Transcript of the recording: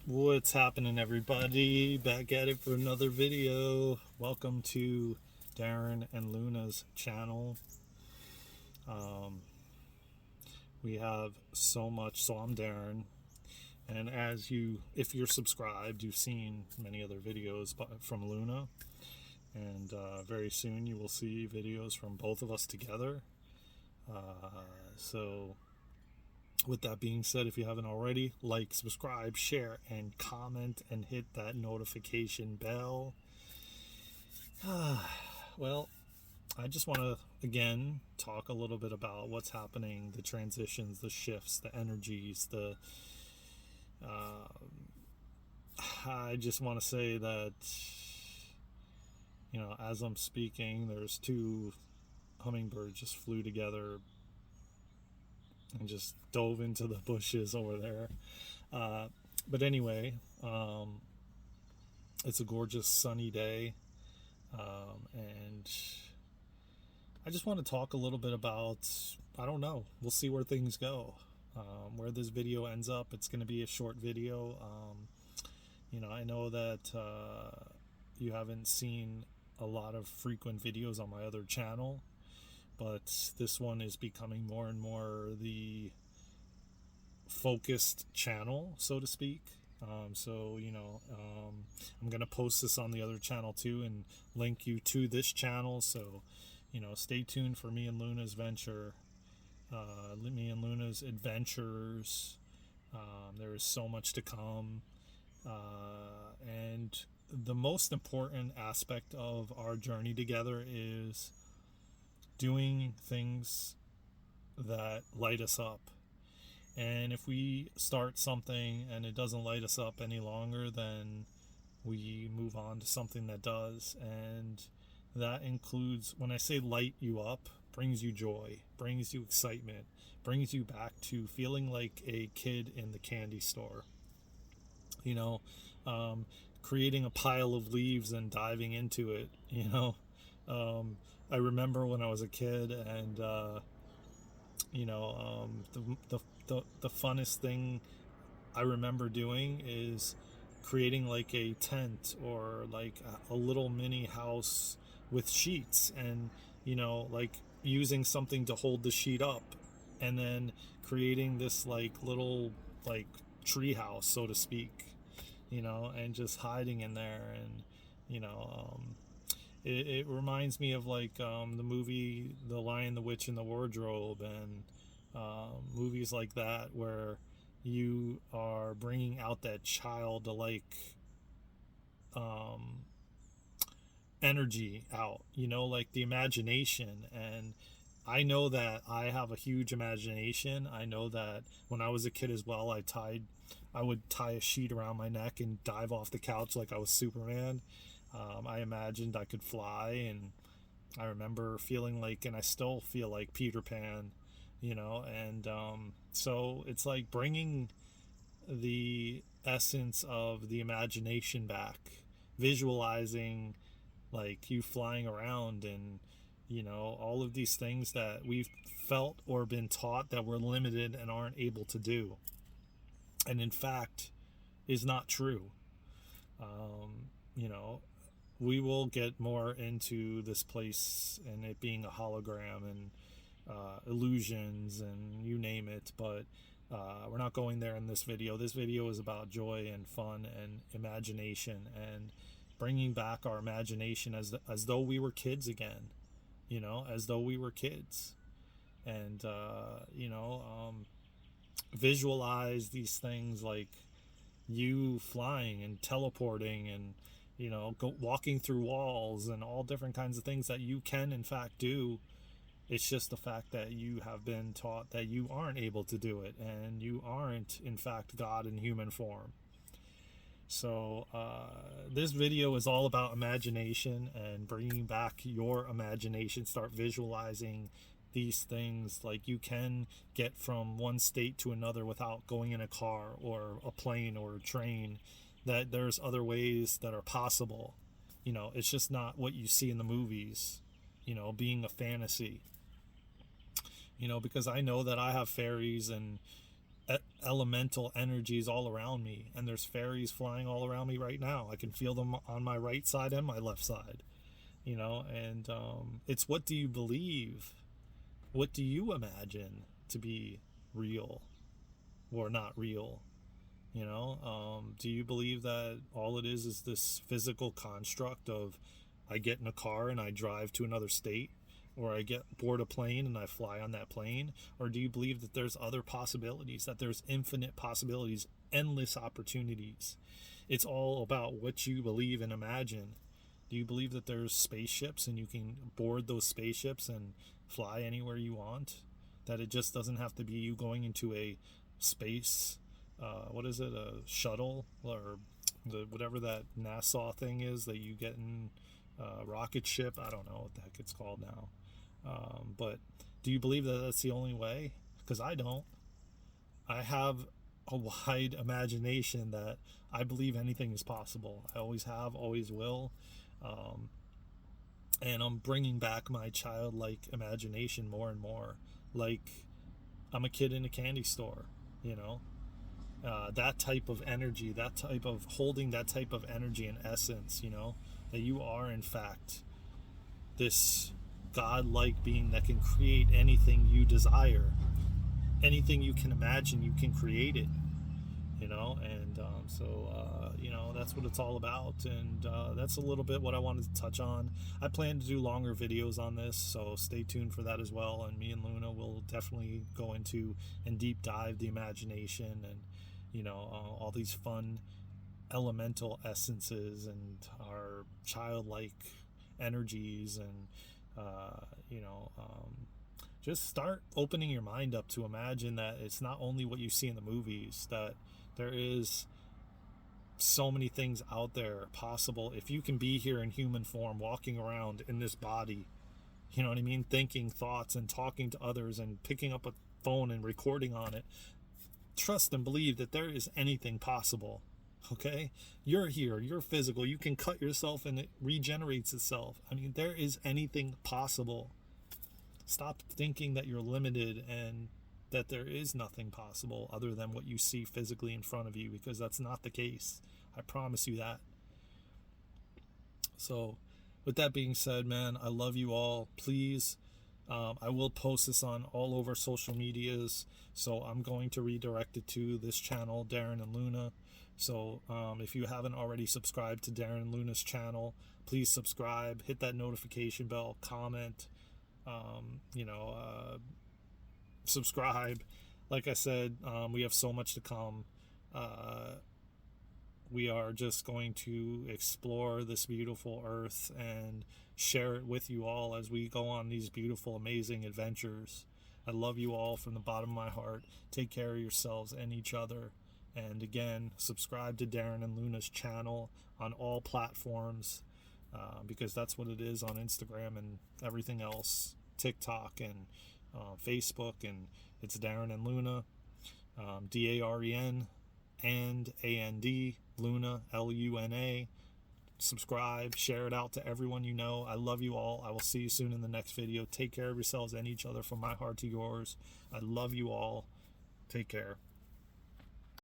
What's happening, everybody? Back at it for another video. Welcome to Daren and Luna's channel. Um, we have so much. So I'm Daren, and if you're subscribed, you've seen many other videos from Luna, and very soon you will see videos from both of us together. So with that being said, if you haven't already, like, subscribe, share, and comment, and hit that notification bell. Well, I just want to again talk a little bit about what's happening, the transitions, the shifts, the energies, the. Uh, I just want to say that, as I'm speaking, there's two hummingbirds just flew together and just dove into the bushes over there. Uh, but anyway, it's a gorgeous sunny day, and I just want to talk a little bit about, I don't know, we'll see where things go. Where this video ends up, it's going to be a short video. I know that you haven't seen a lot of frequent videos on my other channel, but this one is becoming more and more the focused channel, so to speak. I'm going to post this on the other channel too and link you to this channel. So, stay tuned for me and Luna's venture, me and Luna's adventures. There is so much to come. And the most important aspect of our journey together is doing things that light us up. And if we start something and it doesn't light us up any longer, then we move on to something that does. And that includes, when I say light you up, brings you joy, brings you excitement, brings you back to feeling like a kid in the candy store. Creating a pile of leaves and diving into it. I remember when I was a kid, and the funnest thing I remember doing is creating like a tent or like a little mini house with sheets, and like using something to hold the sheet up, and then creating this like little like tree house, so to speak, and just hiding in there. And it reminds me of like the movie The Lion, the Witch, and the Wardrobe, and movies like that, where you are bringing out that childlike um, energy out, like the imagination. And I know that I have a huge imagination. I know that when I was a kid as well, I would tie a sheet around my neck and dive off the couch like I was Superman. I imagined I could fly, and I remember feeling like, and I still feel like Peter Pan, and so it's like bringing the essence of the imagination back, visualizing like you flying around, and all of these things that we've felt or been taught that we're limited and aren't able to do, and in fact is not true. um, you know we will get more into this place and it being a hologram and illusions and you name it, but we're not going there in this video. This video is about joy and fun and imagination, and bringing back our imagination as though we were kids again, as though we were kids. And visualize these things like you flying and teleporting, and walking through walls, and all different kinds of things that you can in fact do. It's just the fact that you have been taught that you aren't able to do it, and you aren't in fact God in human form. So this video is all about imagination and bringing back your imagination. Start visualizing these things, like you can get from one state to another without going in a car or a plane or a train, that there's other ways that are possible. It's just not what you see in the movies, being a fantasy. Because I know that I have fairies and elemental energies all around me, and there's fairies flying all around me right now. I can feel them on my right side and my left side, you know. And it's, what do you believe? What do you imagine to be real or not real? You know, do you believe that all it is this physical construct of, I get in a car and I drive to another state, or I get board a plane and I fly on that plane? Or do you believe that there's other possibilities, that there's infinite possibilities, endless opportunities? It's all about what you believe and imagine. Do you believe that there's spaceships and you can board those spaceships and fly anywhere you want? That it just doesn't have to be you going into a space, what is it, a shuttle, or whatever that NASA thing is that you get in, rocket ship? I don't know what the heck it's called now. But do you believe that that's the only way? Because I don't. I have a wide imagination that I believe anything is possible. I always have, always will. And I'm bringing back my childlike imagination more and more. Like I'm a kid in a candy store, you know? That type of energy, that type of holding, that type of energy and essence, you know? That you are, in fact, this God-like being that can create anything you desire. Anything you can imagine, you can create it, you know? And you know, that's what it's all about. And that's a little bit what I wanted to touch on. I plan to do longer videos on this, so stay tuned for that as well. And me and Luna will definitely go into and deep dive the imagination and, you know, all these fun elemental essences and our childlike energies. And you know, just start opening your mind up to imagine that it's not only what you see in the movies, that there is so many things out there possible. If you can be here in human form, walking around in this body, you know what I mean, thinking thoughts and talking to others and picking up a phone and recording on it, trust and believe that there is anything possible. Okay, you're here, you're physical, you can cut yourself and it regenerates itself. I mean, there is anything possible. Stop thinking that you're limited and that there is nothing possible other than what you see physically in front of you, because that's not the case. I promise you that. So with that being said, man, I love you all. Please, I will post this on all over social medias, so I'm going to redirect it to this channel, Daren and Luna. So if you haven't already subscribed to Daren and Luna's channel, please subscribe, hit that notification bell, comment, you know, subscribe. Like I said, we have so much to come. We are just going to explore this beautiful earth and share it with you all as we go on these beautiful, amazing adventures. I love you all from the bottom of my heart. Take care of yourselves and each other. And again, subscribe to Daren and Luna's channel on all platforms, because that's what it is on Instagram and everything else, TikTok and Facebook, and it's Daren and Luna, Daren and And, Luna, Luna. Subscribe, share it out to everyone you know. I love you all. I will see you soon in the next video. Take care of yourselves and each other from my heart to yours. I love you all. Take care.